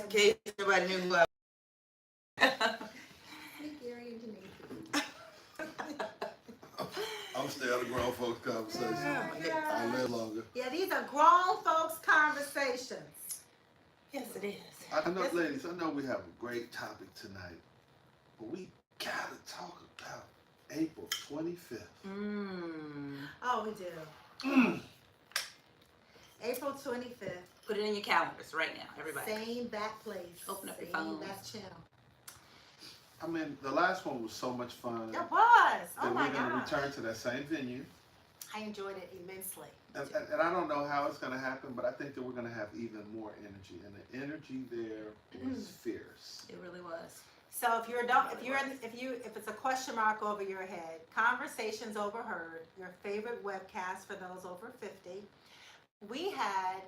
case nobody knew who I I'm staying out of grown folks' conversation. Yeah. I live longer. Yeah, these are grown folks' conversations. Yes, it is. I know, ladies, I know we have a great topic tonight, but we gotta talk about April 25th. Oh, we do. April 25th. Put it in your calendars right now, everybody. Same back place. Open up your Same phone. back channel. I mean, the last one was so much fun. It was. Oh That my we're gonna God. return to that same venue. I enjoyed it immensely. And I don't know how it's gonna happen, but I think that we're gonna have even more energy. And the energy there was fierce. It really was. So if it's a question mark over your head, Conversations Overheard, your favorite webcast for those over 50. We had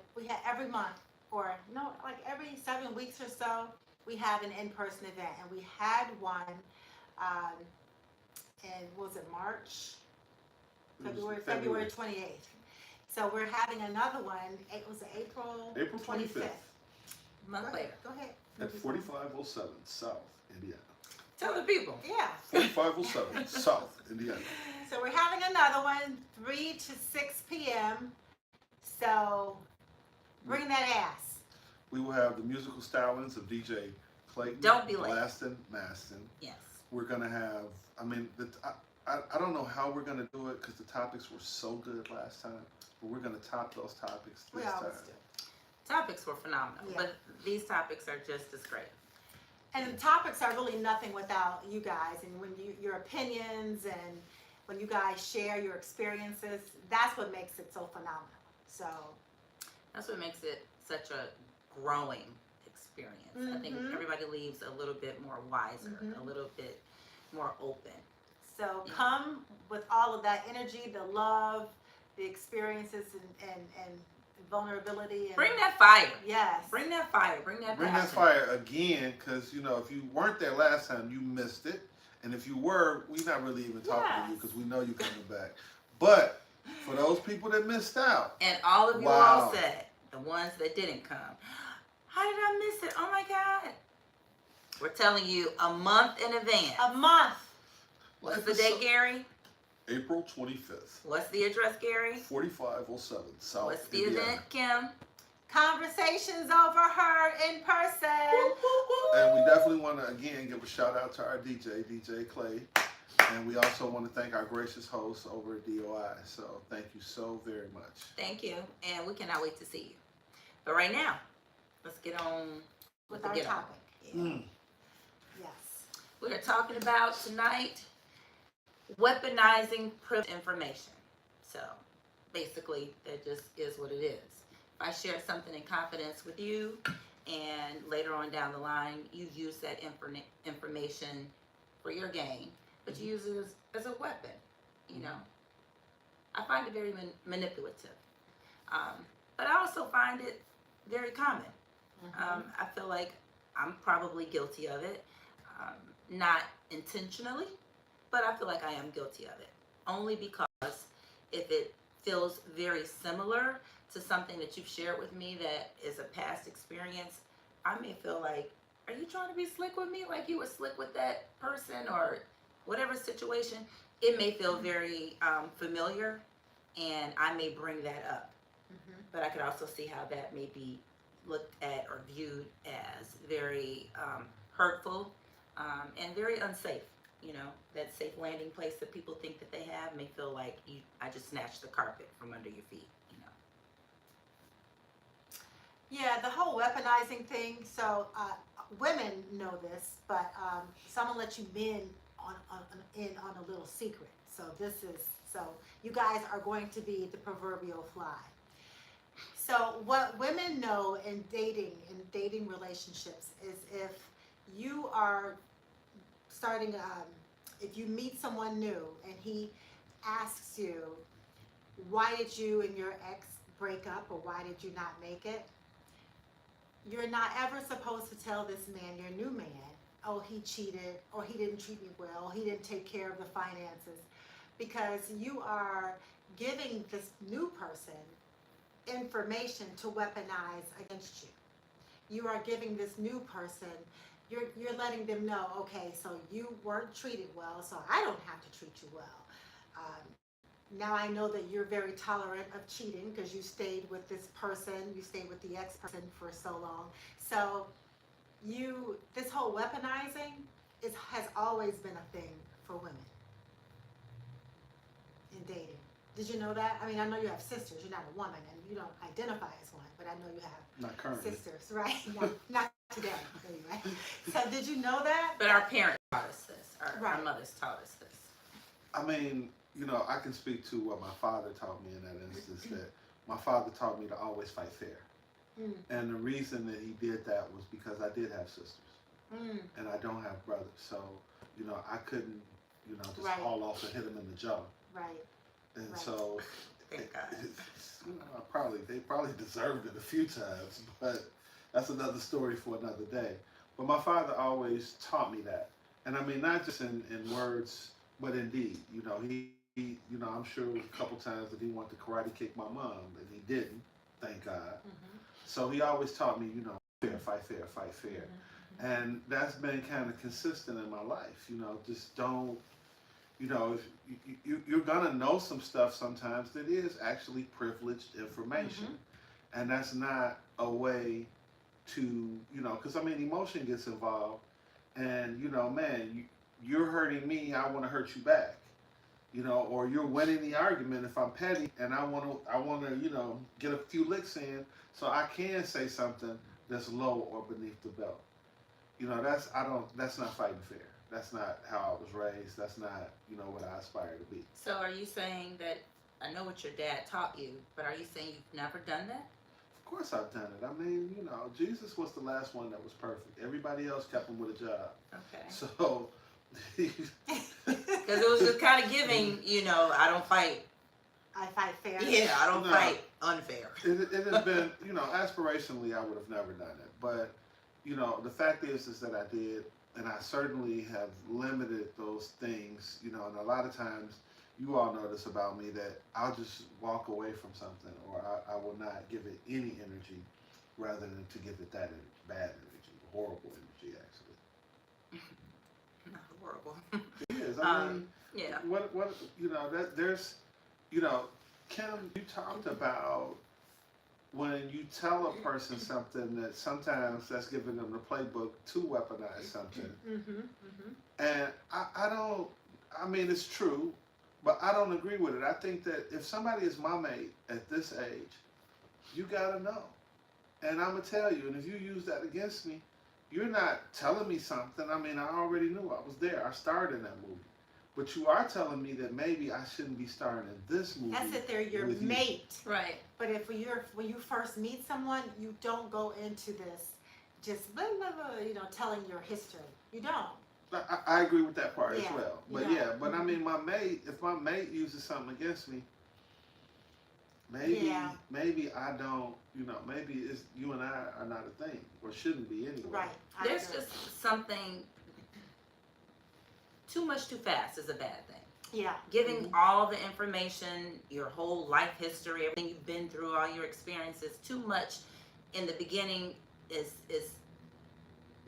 every month, or no, like every 7 weeks or so, we have an in-person event, and we had one in, was it March? February 28th. So we're having another one. It was April 25th. Month later. Go ahead. At 4507 South Indiana. Tell the people. Yeah. 4507 South Indiana. So we're having another one, 3 to 6 p.m. So bring that ass. We will have the musical stylings of DJ Clayton. Don't be late. Blaston Maston. Yes. We're gonna have. I mean, I don't know how we're gonna do it because the topics were so good last time, but we're gonna top those topics We this time. always do. Topics were phenomenal, Yeah. but these topics are just as great. And the topics are really nothing without you guys, and when your opinions and when you guys share your experiences, that's what makes it so phenomenal. So That's what makes it such a growing experience. I think everybody leaves a little bit more wiser, a little bit more open. So come with all of that energy, the love, the experiences, and vulnerability. And Bring that fire. Yes. Bring that fire. Bring that Bring passion. that fire again, because you know if you weren't there last time, you missed it, and if you were, we're not really even talking to you because we know you're coming back. But for those people that missed out, And all of you Wow. all said, the ones that didn't come, how did I miss it? Oh my God. We're telling you a month in advance. A month. What's the date, Gary? April 25th, What's the address, Gary? 4507 South What's the Indiana. event, Kim? Conversations Overheard in person. And we definitely want to again give a shout out to our DJ Clay, and we also want to thank our gracious hosts over at DOI. So thank you so very much. Thank you. And we cannot wait to see you. But right now, let's get on With the our get on. topic. Yes. We're talking about tonight weaponizing privileged information. So basically, that just is what it is. If I share something in confidence with you, and later on down the line, you use that information for your gain, but you use it as a weapon, you know. I find it very manipulative. But I also find it very common. I feel like I'm probably guilty of it. Not intentionally, but I feel like I am guilty of it. Only because if it feels very similar to something that you've shared with me that is a past experience, I may feel like, are you trying to be slick with me? Like you were slick with that person or whatever situation. It may feel very familiar, and I may bring that up. But I could also see how that may be looked at or viewed as very hurtful and very unsafe. You know, that safe landing place that people think that they have may feel like I just snatched the carpet from under your feet, you know. Yeah, the whole weaponizing thing. So women know this, but so I'm gonna let you men in on a little secret. So you guys are going to be the proverbial fly. So what women know in dating relationships is if you are starting, if you meet someone new and he asks you, why did you and your ex break up, or why did you not make it? You're not ever supposed to tell this man, your new man, oh, he cheated, or he didn't treat me well, he didn't take care of the finances, because you are giving this new person information to weaponize against you. you are giving this new person, you're letting them know, okay, so you weren't treated well, so I don't have to treat you well. Now I know that you're very tolerant of cheating because you stayed with this person, you stayed with the ex person for so long. So this whole weaponizing has always been a thing for women in dating. Did you know that? I mean, I know you have sisters. You're not a woman, and you don't identify as one, but I know you have Not currently. sisters, right? Not today, anyway. So did you know that? But our parents taught us this. Our Right. mothers taught us this. I mean, I can speak to what my father taught me in that instance. That my father taught me to always fight fair, and the reason that he did that was because I did have sisters, and I don't have brothers. So, I couldn't, just Right. haul off and hit him in the jaw. Right. And Right. so, Thank God. they probably deserved it a few times, but that's another story for another day. But my father always taught me that, and I mean, not just in words, but in deed. He I'm sure it was a couple times that he wanted to karate kick my mom, and he didn't, thank God. So he always taught me, fair, fight fair, fight fair. And that's been kind of consistent in my life. Just don't, if you're going to know some stuff sometimes that is actually privileged information. And that's not a way to, because I mean, emotion gets involved. And, man, you're hurting me, I want to hurt you back. Or you're winning the argument if I'm petty and I want to, get a few licks in so I can say something that's low or beneath the belt. That's not fighting fair. That's not how I was raised. That's not, what I aspire to be. So are you saying that, I know what your dad taught you, but are you saying you've never done that? Of course I've done it. I mean, Jesus was the last one that was perfect. Everybody else kept him with a job. Okay. So, Because it was just kind of giving, I don't fight. I fight fair. Yeah, I don't No. fight unfair. it has been, aspirationally I would have never done it. But, the fact is that I did, and I certainly have limited those things, and a lot of times, you all know this about me, that I'll just walk away from something, or I will not give it any energy rather than to give it that bad energy, horrible energy, actually. Not horrible. It is. I mean, Yeah. what there's, Kim, you talked about when you tell a person something that sometimes that's giving them the playbook to weaponize something. And I mean, it's true, but I don't agree with it. I think that if somebody is my mate at this age, you gotta know. And I'm gonna tell you, and if you use that against me, you're not telling me something. I mean, I already knew I was there. I starred in that movie. But you are telling me that maybe I shouldn't be starring in this movie. That's if they're your with you. mate. Right. But if when you first meet someone, you don't go into this just blah, blah, blah, telling your history. You don't. I agree with that part as Yeah, well. you But don't. but I mean, if my mate uses something against me, maybe I don't, maybe it's you and I are not a thing, or shouldn't be anyway. Right. I There's agree. just something, too much too fast is a bad thing. Yeah. Giving all the information, your whole life history, everything you've been through, all your experiences, too much in the beginning is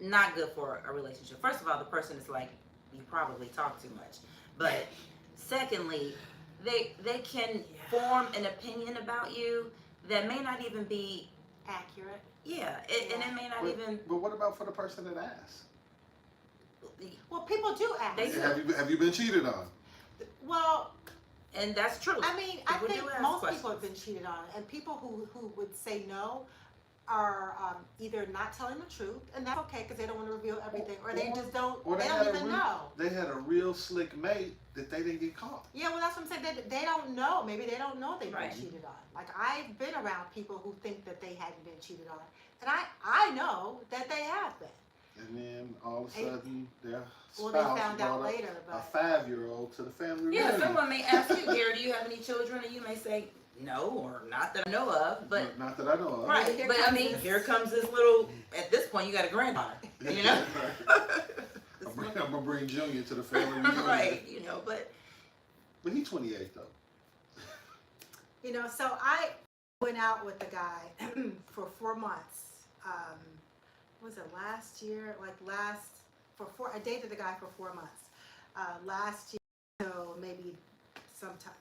not good for a relationship. First of all, the person is like, you probably talk too much. But secondly, they can form an opinion about you that may not even be Accurate. and it may not But, even. but what about for the person that asks? Well, people do ask. They do. Have you been cheated on? Well, And that's true. I mean, I People think do ask most questions. people have been cheated on, and people who would say no are either not telling the truth, and that's okay because they don't want to reveal everything, or they just don't. Or They don't even know. They had a real slick mate that they didn't get caught. Yeah, well, that's what I'm saying. They don't know. Maybe they don't know they've Right. been cheated on. Like, I've been around people who think that they hadn't been cheated on, and I know that they have been. And then all of a sudden, their Well, spouse they found out brought later, a but 5-year-old to the family Yeah, reunion. someone may ask you, Gary, do you have any children? And you may say, no, or not that I know of. But Not that I know of. right, Here but I comes mean, this- here comes this little. At this point, you got a granddaughter. You know. I'm gonna bring Junior to the family reunion. Right. But he's 28 though. so I went out with the guy for 4 months. was it last year? Like I dated a guy for 4 months. Last year, so maybe sometime.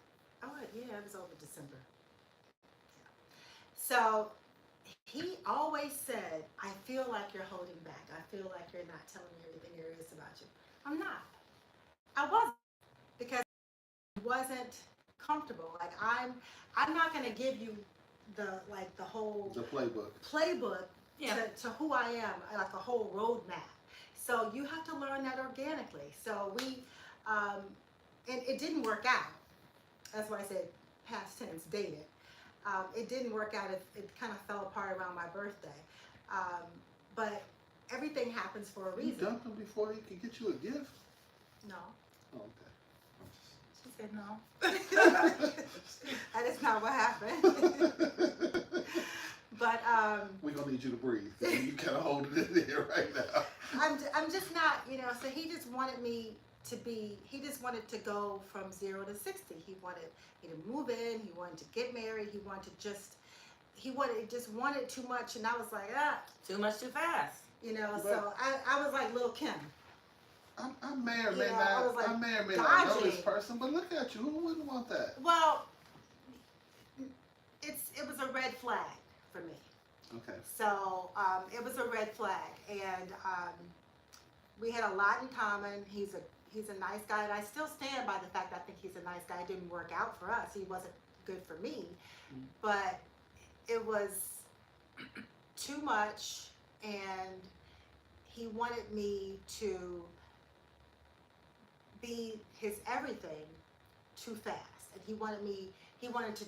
Oh yeah, it was over December. So he always said, "I feel like you're holding back. I feel like you're not telling me everything there is about you." I'm not. I wasn't because it wasn't comfortable. Like I'm not gonna give you the whole The playbook. playbook Yeah. to who I am, like a whole roadmap. So you have to learn that organically. So and it didn't work out. That's why I said past tense, dated. It didn't work out. It kind of fell apart around my birthday. Um, but everything happens for a You reason. dumped him before he could get you a gift? No. Oh, She said no. That is not what happened. okay. But We're going to need you to breathe. You kind of hold it in there right now. I'm just not, so he just wanted he just wanted to go from 0 to 60. He wanted me to move in. He wanted to get married. He just wanted too much. And I was like, Too much too fast. So I was like Lil' Kim. I may or may I was not, like I may or may not know this dodging. person, but look at you. Who wouldn't want that? Well, it was a red flag for me. Okay. So it was a red flag, and we had a lot in common. He's a nice guy, and I still stand by the fact that I think he's a nice guy. It didn't work out for us. He wasn't good for me, but it was too much, and he wanted me to be his everything too fast, and he wanted to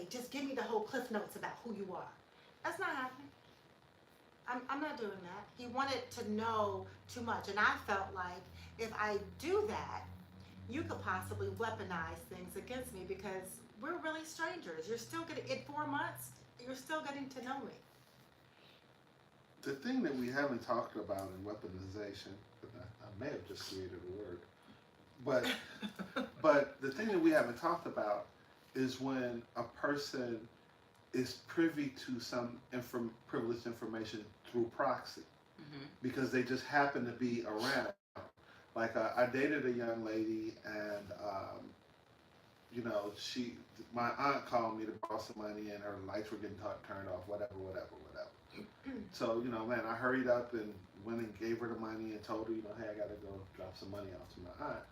just give me the whole cliff notes about who you are. That's not happening. I'm not doing that. He wanted to know too much, and I felt like if I do that, you could possibly weaponize things against me because we're really strangers. You're still getting in 4 months. You're still getting to know me. The thing that we haven't talked about in weaponization, I may have just created a word, but the thing that we haven't talked about is when a person is privy to some privileged information through proxy because they just happen to be around. Like I dated a young lady, and my aunt called me to borrow some money, and her lights were getting turned off. Whatever. So man, I hurried up and went and gave her the money and told her, hey, I got to go drop some money off to my aunt.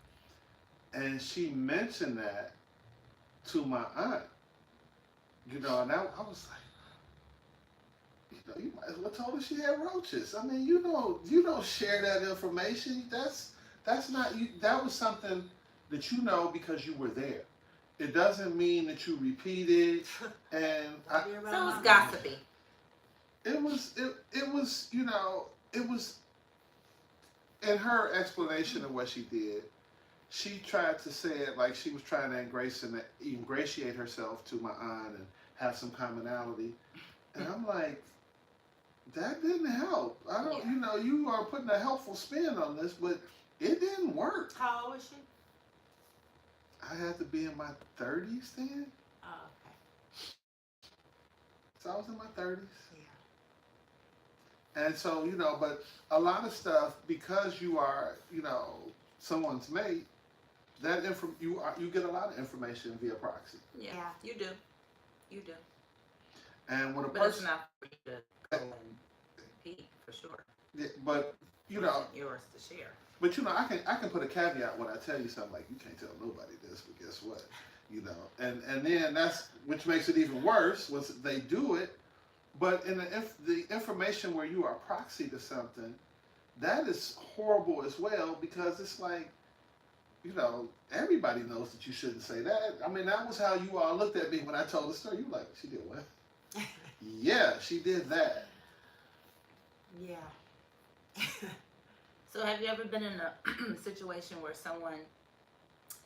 And she mentioned that to my aunt, and I was like, you might as well told her she had roaches. I mean, you don't share that information. That's not you. That was something that because you were there. It doesn't mean that you repeat it. And So it was gossipy. it was in her explanation of what she did. She tried to say it like she was trying to ingratiate herself to my aunt and have some commonality. And I'm like, that didn't help. I don't, you are putting a helpful spin on this, but it didn't work. How old was she? I had to be in my 30s then. Oh, okay. So I was in my 30s. Yeah. And so, but a lot of stuff, because you are, someone's mate, you get a lot of information via proxy. Yeah, you do. You do. And when a But it's person, not for you to go and compete, for sure. yeah, but It isn't yours to share. But I can put a caveat when I tell you something like, you can't tell nobody this, but guess what? And then that's which makes it even worse once they do it. But in the information where you are proxy to something, that is horrible as well, because it's like, everybody knows that you shouldn't say that. I mean, that was how you all looked at me when I told the story. You were like, she did what? Yeah, she did that. Yeah. So have you ever been in a situation where someone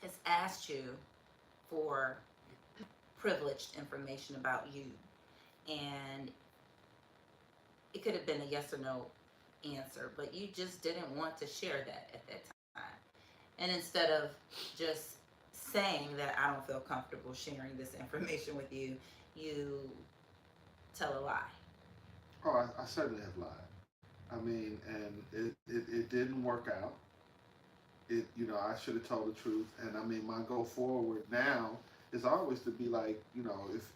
has asked you for privileged information about you, and it could have been a yes or no answer, but you just didn't want to share that at that time? And instead of just saying that I don't feel comfortable sharing this information with you, you tell a lie. Oh, I certainly have lied. I mean, and it didn't work out. I should have told the truth. And I mean, my go forward now is always to be like,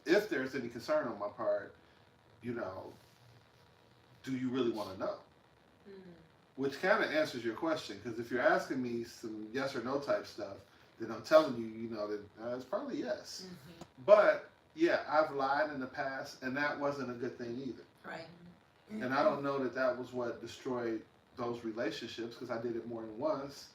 if there's any concern on my part, you know, do you really want to know? Mm. Which kind of answers your question, because if you're asking me some yes or no type stuff, then I'm telling you, that it's probably yes. Mm-hmm. But yeah, I've lied in the past, and that wasn't a good thing either. Right. And I don't know that that was what destroyed those relationships, because I did it more than once.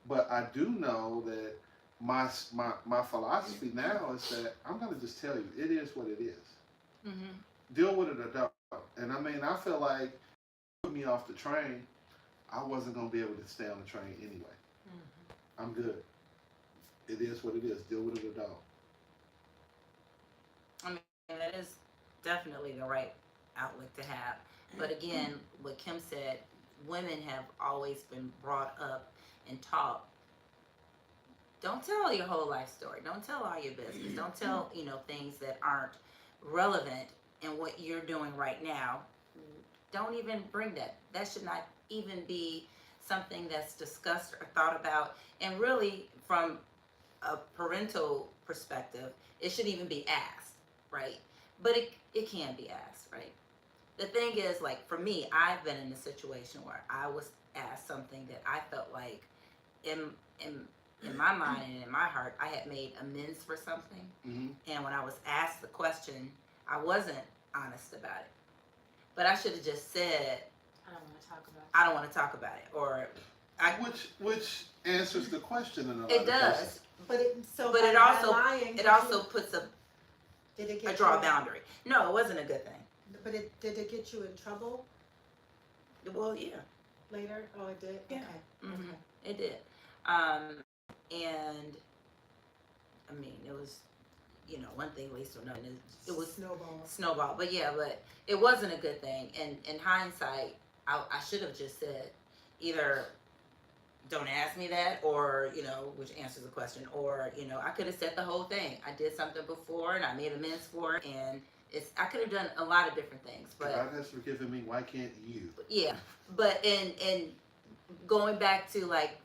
But I do know that my philosophy now is that I'm gonna just tell you it is what it is. Mm-hmm. Deal with it or don't. And I mean, I feel like put me off the train, I wasn't gonna be able to stay on the train anyway. Mm-hmm. I'm good. It is what it is. Deal with it or don't. I mean, that is definitely the right outlook to have. But again, what Kim said, women have always been brought up and taught, don't tell your whole life story. Don't tell all your business. Don't tell, things that aren't relevant in what you're doing right now. Don't even bring that. That should not even be something that's discussed or thought about. And really, from a parental perspective, it shouldn't even be asked, right? But it can be asked, right? The thing is, like for me, I've been in a situation where I was asked something that I felt like in in in my mind and in my heart, I had made amends for something. Mm-hmm. And when I was asked the question, I wasn't honest about it. But I should have just said, I don't want to talk about. I don't want to talk about it, or I. Which answers the question in a lot It of does, cases. But but it also lying, it also puts did it a get draw you, boundary. No, it wasn't a good thing. But did it get you in trouble Well, yeah, later? Oh, it did. Yeah. Okay. hmm Okay. it did. And I mean, it was, one thing leads to another. And it was Snowball. snowball, but it wasn't a good thing. And in hindsight, I should have just said either don't ask me that, or which answers the question, or I could have said the whole thing. I did something before and I made amends for it, and I could have done a lot of different things, but God has forgiven me. Why can't you? yeah. But in going back to like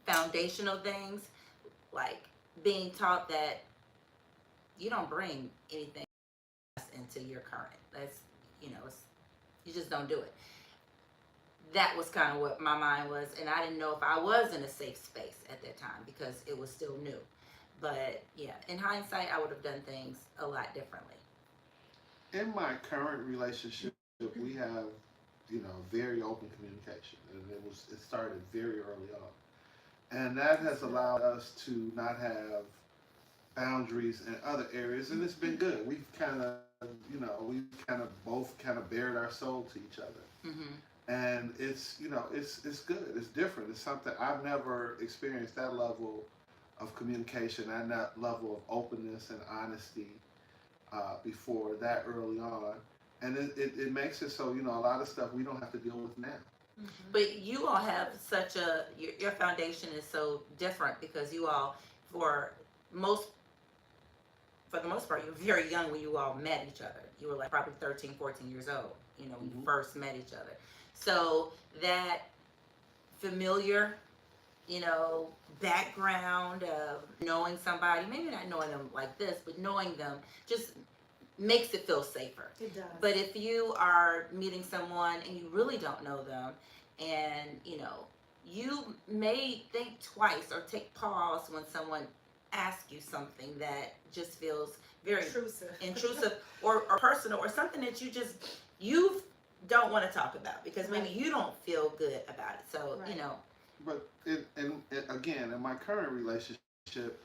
foundational things, like being taught that you don't bring anything into your current. That's you just don't do it. That was kind of what my mind was, and I didn't know if I was in a safe space at that time because it was still new. But yeah, in hindsight, I would have done things a lot differently. In my current relationship, we have, very open communication, and it started very early on, and that has allowed us to not have boundaries in other areas, and it's been good. We've kind of both kind of bared our soul to each other, Mm-hmm. and it's good. It's different. It's something I've never experienced, that level of communication and that level of openness and honesty before that early on, and it makes it so a lot of stuff we don't have to deal with now. Mm-hmm. But you all have such your foundation is so different because you all, for most for the most part, you were very young when you all met each other. You were like probably 13, 14 years old, when you first met each other. So that familiar, background of knowing somebody, maybe not knowing them like this, but knowing them just makes it feel safer. It does. But if you are meeting someone and you really don't know them, and you may think twice or take pause when someone asks you something that just feels very intrusive or personal, or something that you don't want to talk about because maybe you don't feel good about it. So Right. But again, in my current relationship,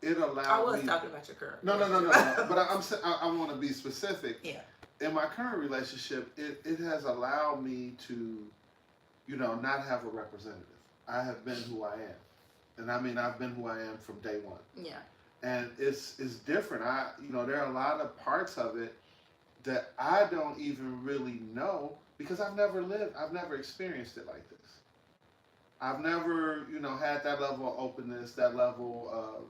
it allowed I was me. talking about your current. No. But I want to be specific. Yeah. In my current relationship, it has allowed me to, not have a representative. I have been who I am, and I mean I've been who I am from day one. Yeah. And it's different. There are a lot of parts of it that I don't even really know because I've never experienced it like this. I've never, had that level of openness, that level of,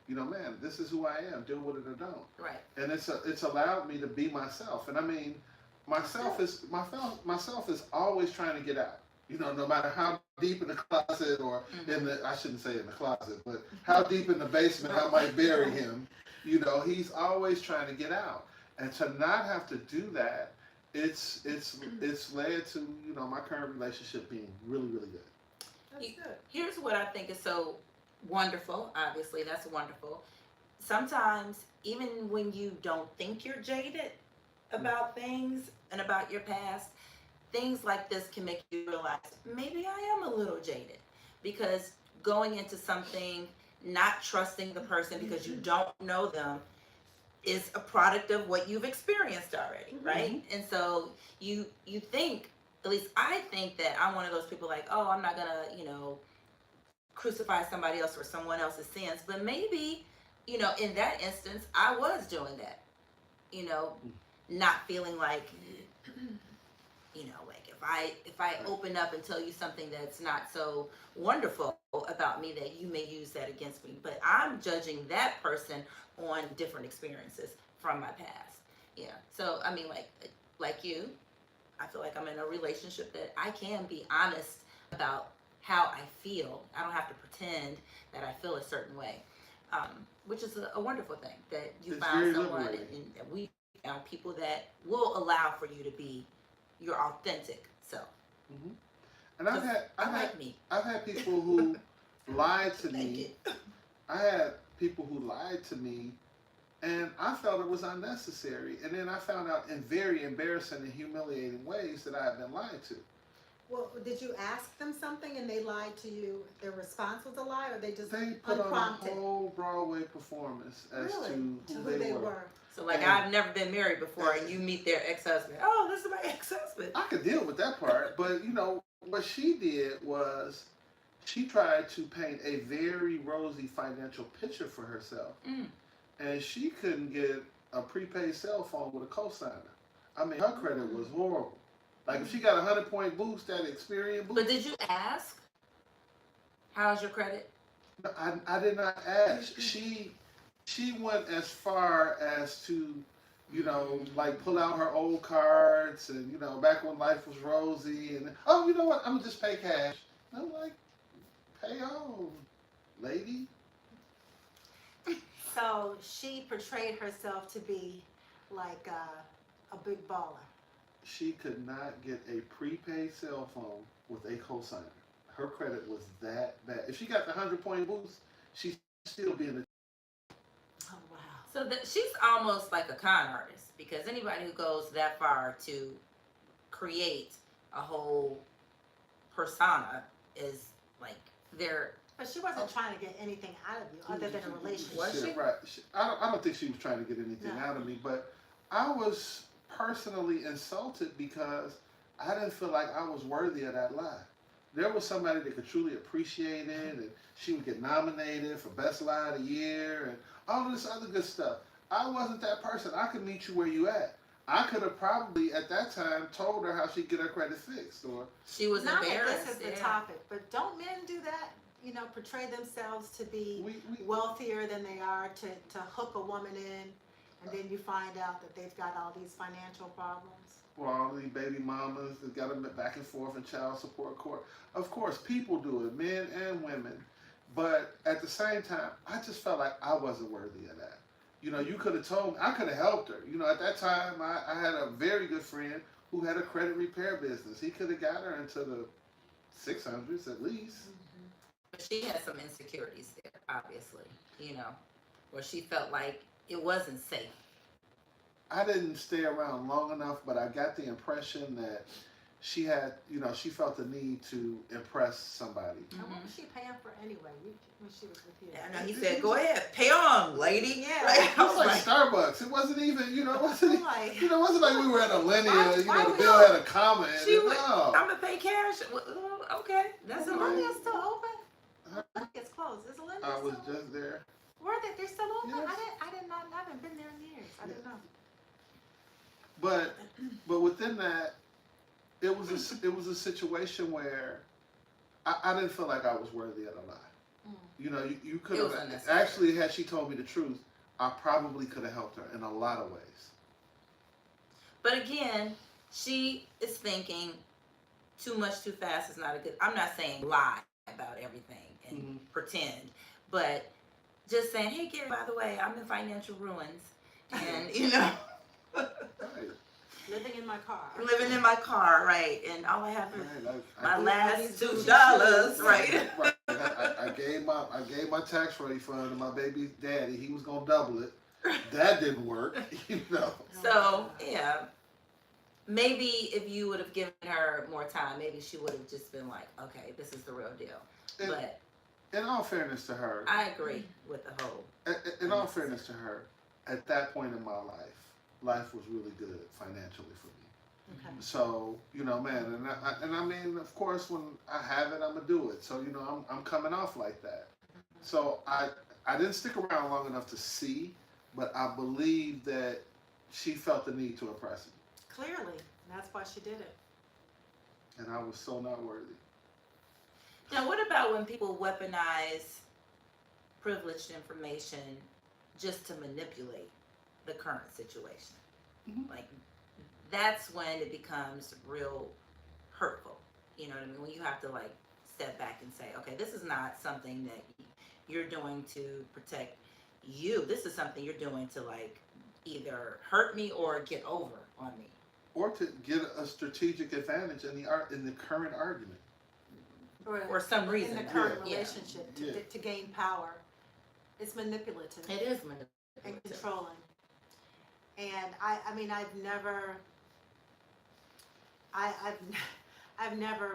man, this is who I am. Deal with it or don't. Right. And it's allowed me to be myself. And I mean, myself is always trying to get out. You know, no matter how deep in the closet or in the, I shouldn't say in the closet, but how deep in the basement I might bury him. You know, he's always trying to get out, and to not have to do that, it's led to, you know, my current relationship being really really good. That's good. Here's what I think is so wonderful. Obviously, that's wonderful. Sometimes, even when you don't think you're jaded about things and about your past, things like this can make you realize maybe I am a little jaded, because going into something not trusting the person because you don't know them is a product of what you've experienced already, right? And so you think, at least I think, that I'm one of those people like, oh, I'm not gonna, crucify somebody else for someone else's sins. But maybe, in that instance, I was doing that, not feeling like, like if I open up and tell you something that's not so wonderful about me, that you may use that against me. But I'm judging that person on different experiences from my past. Yeah. So I mean, like you, I feel like I'm in a relationship that I can be honest about how I feel. I don't have to pretend that I feel a certain way, which is a wonderful thing, that you It's found very someone, liberating. and that we found people that will allow for you to be your authentic self. hmm And I've 'Cause had I like me. I've had people who lied to Like me. it. I had people who lied to me, and I felt it was unnecessary. And then I found out in very embarrassing and humiliating ways that I had been lied to. Well, did you ask them something and they lied to you? Their response was a lie, or they just They put unprompted? on a whole Broadway performance as Really? to To who they were. So like, And- I've never been married before, and you meet their ex-husband. Oh, this is my ex-husband. I could deal with that part, but you know what she did was she tried to paint a very rosy financial picture for herself, and she couldn't get a prepaid cell phone with a cosigner. I mean, her credit was horrible. Like if she got a 100-point boost at Experian But boost, did you ask, how's your credit? I did not ask. She went as far as to, you know, like pull out her old cards and, you know, back when life was rosy, and oh, you know what, I'm gonna just pay cash. I'm like, pay on, lady. So she portrayed herself to be like a big baller. She could not get a prepaid cell phone with a cosigner. Her credit was that bad. If she got the 100-point boost, she'd still be in the. Oh wow. So she's almost like a con artist, because anybody who goes that far to create a whole persona is like they're. But she wasn't trying to get anything out of you other than a relationship. Was she? Right. I don't think she was trying to get anything No. out of me, but I was personally insulted because I didn't feel like I was worthy of that lie. There was somebody that could truly appreciate it, and she would get nominated for Best Lie of the Year and all this other good stuff. I wasn't that person. I could meet you where you at. I could have probably at that time told her how she'd get her credit fixed, or She was Not that embarrassed. this is the yeah. topic, but don't men do that? You know, portray themselves to be we wealthier than they are, to hook a woman in, and then you find out that they've got all these financial problems. for all these baby mamas that got them back and forth in child support court. Of course, people do it, men and women. But at the same time, I just felt like I wasn't worthy of that. You know, you could have told me, I could have helped her. You know, at that time, I had a very good friend who had a credit repair business. He could have got her into the 600s at least. But she had some insecurities there, obviously, where she felt like it wasn't safe. I didn't stay around long enough, but I got the impression that she had, you know, she felt the need to impress somebody. And what was she paying for anyway when she was with you? Yeah, I know. He said, "Go ahead, pay on, lady." Yeah. Like, It was like Starbucks. It wasn't even, you know, it wasn't, Like, you know, it wasn't like we were at a linear, you Why know, the we bill all- had a comma in she it. would, No. I'm gonna pay cash. Well, okay, that's is a the lot. Linea still open? I think it's closed. Is the Linea I was still open? just there. Were they? They're still open? Yes. I did not. I haven't been there in years. I didn't know. But within that, it was a situation where I didn't feel like I was worthy of a lie. You know, you could It was have unnecessary. actually, had she told me the truth, I probably could have helped her in a lot of ways. But again, she is thinking too much too fast is not a good. I'm not saying lie about everything and pretend, but just saying, hey Gary, by the way, I'm in financial ruins, and Right. Living in my car. living in my car, right, and all I have is Right. my I last need $2, right? Right. I gave my tax refund to my baby daddy. He was gonna double it. That didn't work, you know. So yeah, maybe if you would have given her more time, maybe she would have just been like, okay, this is the real deal. And, But in all fairness to her, I agree with the whole. in all fairness to her, at that point in my life was really good financially for me. Okay. So man, and I mean, of course, when I have it, I'm gonna do it. So I'm coming off like that. So I didn't stick around long enough to see, but I believe that she felt the need to impress me, Clearly, that's why she did it. and I was so not worthy. Now, what about when people weaponize privileged information just to manipulate the current situation? Mhm. Like, that's when it becomes real hurtful. You know what I mean? When you have to like step back and say, okay, this is not something that you're doing to protect you. This is something you're doing to like either hurt me or get over on me. Or to get a strategic advantage in the current argument. For some reason. In the current Yeah. relationship, Yeah. to gain power. It's manipulative It is and manipulative. controlling. And I mean, I've never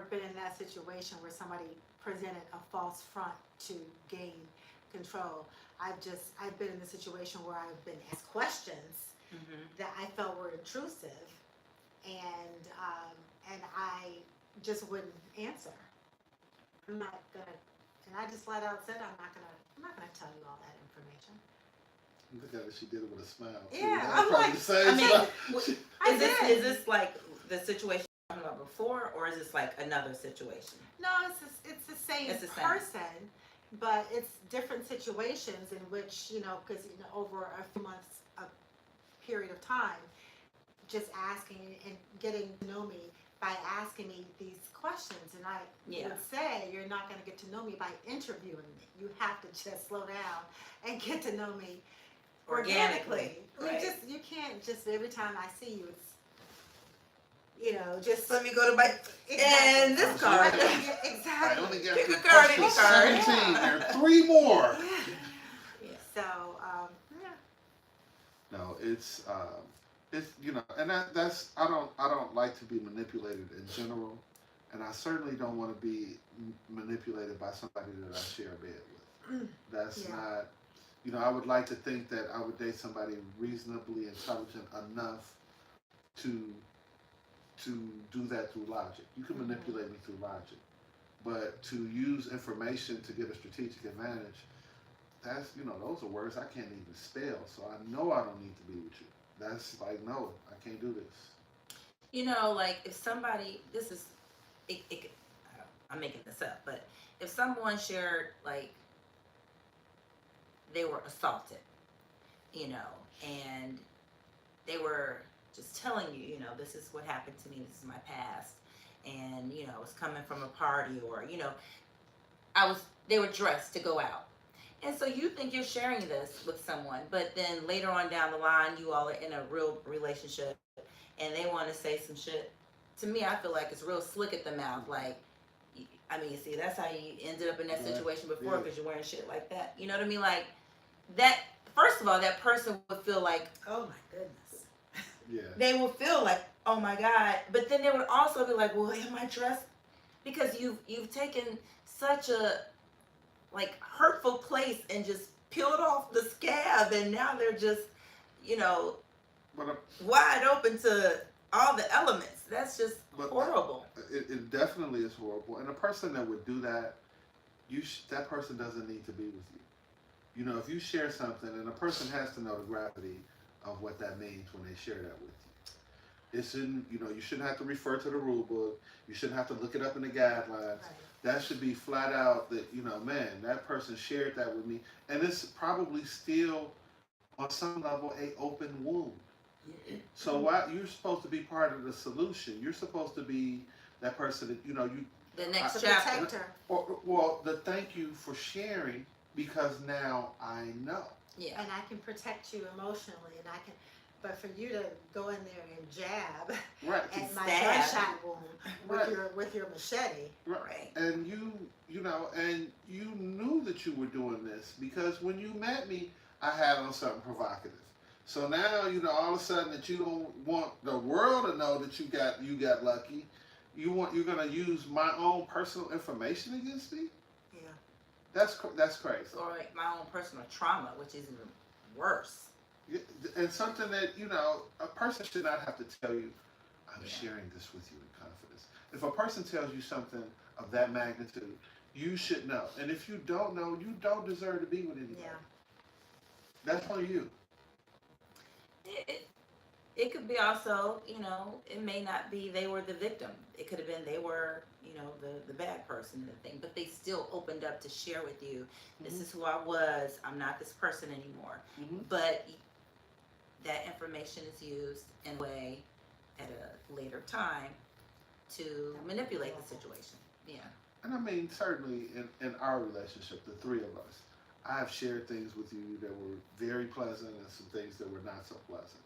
been in that situation where somebody presented a false front to gain control. I've been in the situation where I've been asked questions Mm-hmm. that I felt were intrusive, and I just wouldn't answer. I'm not gonna, and I just flat out said I'm not gonna tell you all that information. Look at it, she did it with a smile. Yeah, That's I'm probably like- the same I mean, smile. is this like the situation you're talking about before, or is this like another situation? No, it's the same It's the same. person, but it's different situations in which because over a few months, a period of time, just asking and getting to know me by asking me these questions, and I Yeah. would say you're not going to get to know me by interviewing me. You have to just slow down and get to know me organically. Right. You can't just every time I see you, it's just Let me go to my Exactly. and this card. Yeah, I exactly. only got Pick to a card, any question card. 17. There are 3 more. Yeah. So, yeah. No, it's and that's I don't like to be manipulated in general, and I certainly don't want to be manipulated by somebody that I share a bed with. That's Yeah. not. I would like to think that I would date somebody reasonably intelligent enough to do that through logic. You can manipulate me through logic, but to use information to get a strategic advantage, that's those are words I can't even spell. So I know I don't need to be with you. That's like, no, I can't do this. Like if somebody, this is, I'm making this up, but if someone shared like they were assaulted, and they were just telling you, this is what happened to me, this is my past, and I was coming from a party, or they were dressed to go out. And so you think you're sharing this with someone, but then later on down the line, you all are in a real relationship and they want to say some shit. To me, I feel like it's real slick at the mouth. Like, see, that's how you ended up in that Right. situation before, Yeah. because you're wearing shit like that. You know what I mean? Like, that, first of all, that person would feel like, oh my goodness. Yeah. They would feel like, oh my God. But then they would also be like, well, am I dressed? Because you've taken such a like hurtful place and just peeled off the scab, and now they're just But wide open to all the elements. That's just But- horrible. it definitely is horrible. And a person that would do that, that person doesn't need to be with you. If you share something, and a person has to know the gravity of what that means when they share that with you. It shouldn't, you shouldn't have to refer to the rule book. You shouldn't have to look it up in the guidelines. Right. That should be flat out that, man, that person shared that with me. And it's probably still, on some level, a open wound. So why you're supposed to be part of the solution? You're supposed to be that person that you. The next The chapter. protector. Well, the thank you for sharing because now I know. Yeah. And I can protect you emotionally, and I can. But for you to go in there and jab Right. at my Stab. gunshot wound Right. with your machete. Right. And and you knew that you were doing this because when you met me, I had on something provocative. So now, all of a sudden that you don't want the world to know that you got lucky. You're gonna use my own personal information against me. Yeah. That's crazy. Or like my own personal trauma, which is even worse. Yeah, and something that a person should not have to tell you. I'm sharing this with you in confidence. If a person tells you something of that magnitude, you should know. And if you don't know, you don't deserve to be with anybody. Yeah. That's on you. It could be also, it may not be they were the victim. It could have been they were, the bad person, the thing, but they still opened up to share with you, this is who I was, I'm not this person anymore. Mm-hmm. But that information is used in a way at a later time to manipulate the situation. Yeah. And I mean, certainly in our relationship, the three of us, I have shared things with you that were very pleasant and some things that were not so pleasant.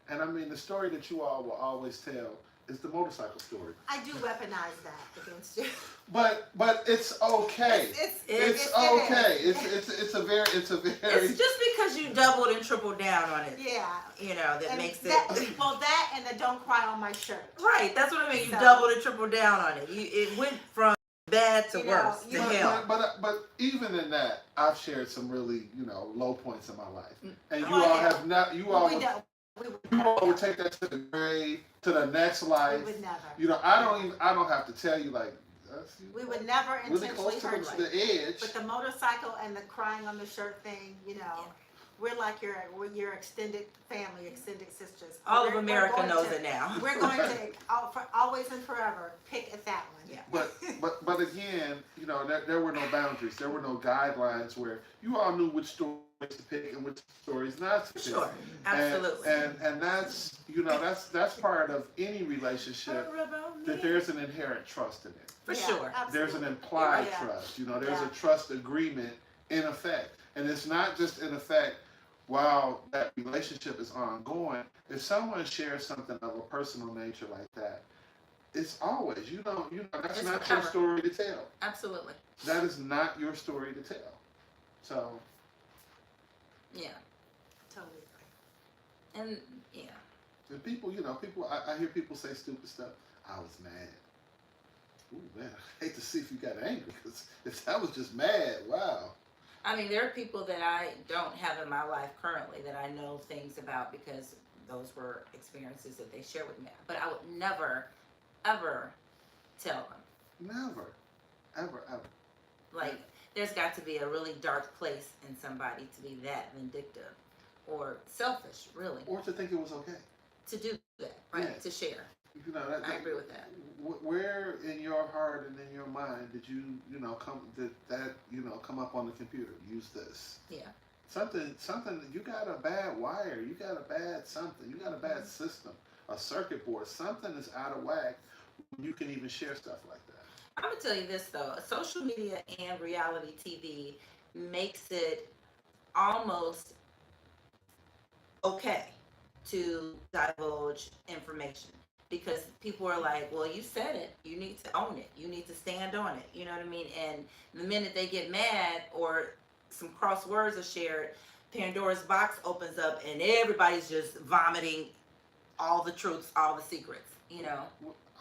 And I mean, the story that you all will always tell is the motorcycle story. I do weaponize that against you. But it's okay. It's okay. It's a very. It's just because you doubled and tripled down on it. Yeah. That And makes that, it. well, that and the don't cry on my shirt. Right. That's what I mean. You So- doubled and tripled down on it. It went from bad to worse to hell. But even in that, I've shared some really low points in my life, and you Oh, all yeah. have not. You all would take that to the grave, to the next life. We would never. I don't have to tell you like. We would never really intentionally close hurt to you. the edge. But the motorcycle and the crying on the shirt thing, we're like your extended family, extended sisters. All of We're America going knows to- it now. We're going to for always and forever pick at that one. Yeah. But again, there were no boundaries. There were no guidelines where you all knew which stories to pick and which stories not to pick. Sure. Absolutely. And that's that's part of any relationship that there's an inherent trust in it. For sure. Absolutely. There's an implied Yeah. trust. There's a trust agreement in effect. And it's not just in effect while that relationship is ongoing. If someone shares something of a personal nature like that, it's always, that's It's not forever. your story to tell. Absolutely. That is not your story to tell. So, Yeah. Totally agree. And yeah. and people, I hear people say stupid stuff. I was mad. Ooh, man, I hate to see if you got angry, because if that was just mad, wow. I mean, there are people that I don't have in my life currently that I know things about because those were experiences that they shared with me. But I would never, ever tell them. Never. Ever. Like, there's got to be a really dark place in somebody to be that vindictive or selfish, really, Or to think it was okay. to do that, right? Yeah. To share. I agree with that. Where in your heart and in your mind did you come up on the computer? Use this. Yeah. Something. You got a bad wire. You got a bad something. You got a bad system. A circuit board. Something is out of whack. You can even share stuff like that. I'm gonna tell you this though: social media and reality TV makes it almost okay to divulge information. Because people are like, well, you said it. You need to own it. You need to stand on it. You know what I mean? And the minute they get mad or some cross words are shared, Pandora's box opens up and everybody's just vomiting all the truths, all the secrets,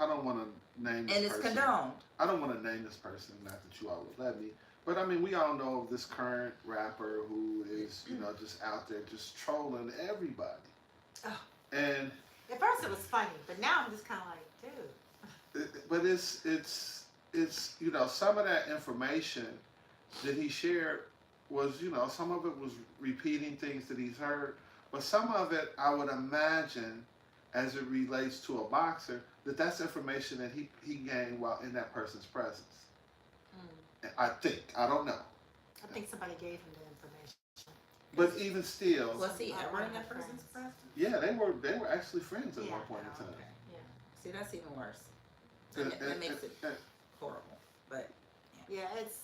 I don't want to name this And it's person. condoned. I don't want to name this person, not that you all would let me. But I mean, we all know of this current rapper who is, just out there just trolling everybody. Oh. And At first it was funny, but now I'm just kind of like, dude. but it's some of that information that he shared was, some of it was repeating things that he's heard, but some of it I would imagine, as it relates to a boxer, that's information that he gained while in that person's presence. I think. I don't know. I think somebody gave him the information. But even still, Was he ever in that person's presence? yeah, they were actually friends at Yeah. one point in time. Okay. Yeah. See, that's even worse. And- That makes it and- horrible. But Yeah, it's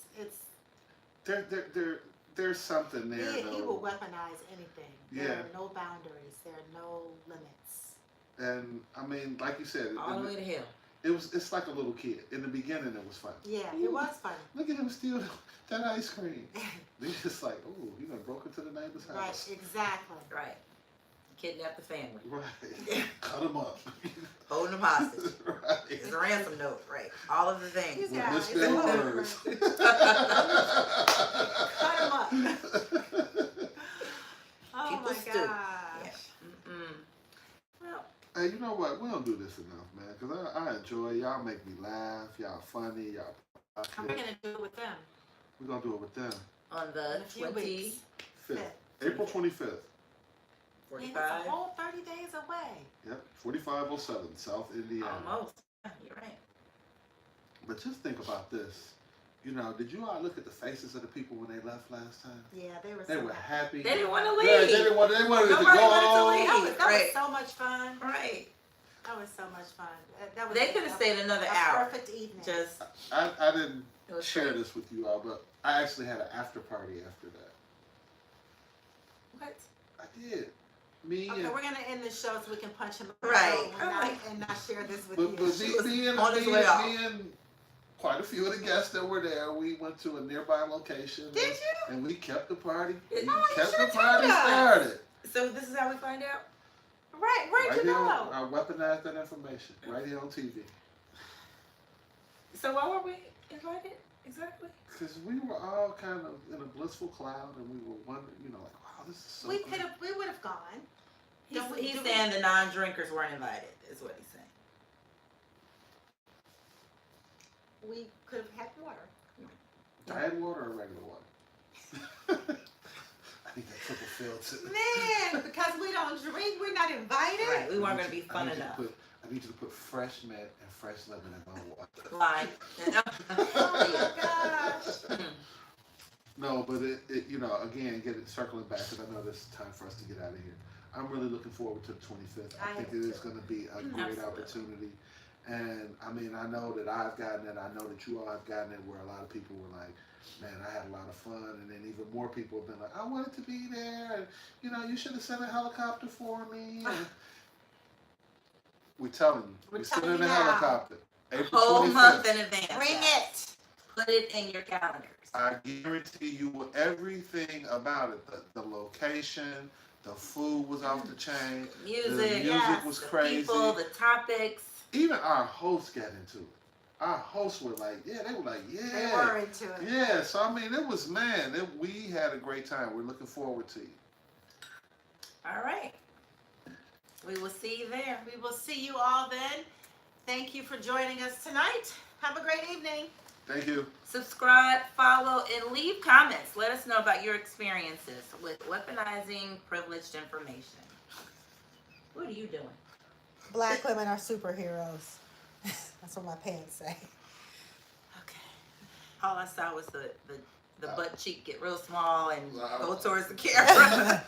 there's something there he though. will weaponize anything. There Yeah. are no boundaries. There are no limits. And I mean, like you said, all the way to hell. it's like a little kid. In the beginning, it was fun. Yeah, Ooh. it was funny. Look at him steal that ice cream. They just like, oh, you done broke into the neighbor's Right, house. exactly. Right. Kidnap the family. Right. Cut him up. Holding them hostage. Right. It's a ransom note, right? All of the things. Yeah, With it's misspelled a whole words. Cut him up. Oh People my stew. gosh. Yeah. Mm-mm. Well, Hey, you know what? We don't do this enough, man. Because I enjoy y'all. Make me laugh. Y'all funny. Y'all. And we're gonna do it with them We're gonna do it with them. on in the a few 20, weeks. 5th. April 25th. Man, it's 45, a whole 30 days away. Yep. 4507 South Indiana. almost. Yeah, you're right. But just think about this. You know, did you all look at the faces of the people when they left last time? Yeah, they were They so were happy. happy. They didn't want to Yeah, leave. they wanted it to Nobody go wanted to on. leave. That was Right. so much fun. Right. That was so much fun. That was They could have stayed another a hour. perfect evening. Just, I didn't it was share great. this with you all, but I actually had an after party after that. What? I did. Me Okay, and we're gonna end the show so we can punch him Right. and not share this with but, you. but She was me and on his way out. me and quite a few of the guests that were there, we went to a nearby location. Did you? And we kept the party. Oh, We you kept should the tell party us. started. So this is how we find out? Right, where'd you here, know? I weaponized that information right here on TV. So why were we invited? Exactly. Because we were all kind of in a blissful cloud, and we were wondering, you know, like, wow, this is so. We great. would have gone. He's saying the non-drinkers weren't invited, is what he's saying. We could have had water. Diet water or regular water? I think that took a field too. Man, because we don't drink, we're not invited. Right, we weren't going to be fun enough. I need you to put fresh mint and fresh lemon in my water. Lie. Oh my gosh. No, but it you know, again, circling back, because I know it's time for us to get out of here. I'm really looking forward to the 25th. I think it is going to be a great Absolutely. opportunity. And I mean, I know that I've gotten it. I know that you all have gotten it, where a lot of people were like, man, I had a lot of fun. And then even more people have been like, I wanted to be there. And, you know, you should have sent a helicopter for me. And we're telling you. We're We're telling sending you a now. helicopter. April Whole 25th. month in advance. Bring guys. it. Put it in your calendars. I guarantee you everything about it. The location, the food was off the chain. Music, The music yes, was the crazy. people, the topics. Even our hosts got into it. Our hosts were like, yeah, they were like, They yeah. were into it. Yeah, so I mean, it was, man, we had a great time. We're looking forward to you. All right. We will see you there. We will see you all then. Thank you for joining us tonight. Have a great evening. Thank you. Subscribe, follow, and leave comments. Let us know about your experiences with weaponizing privileged information. What are you doing? Black women are superheroes. That's what my pants say. Okay. All I saw was the butt cheek get real small and go towards the camera.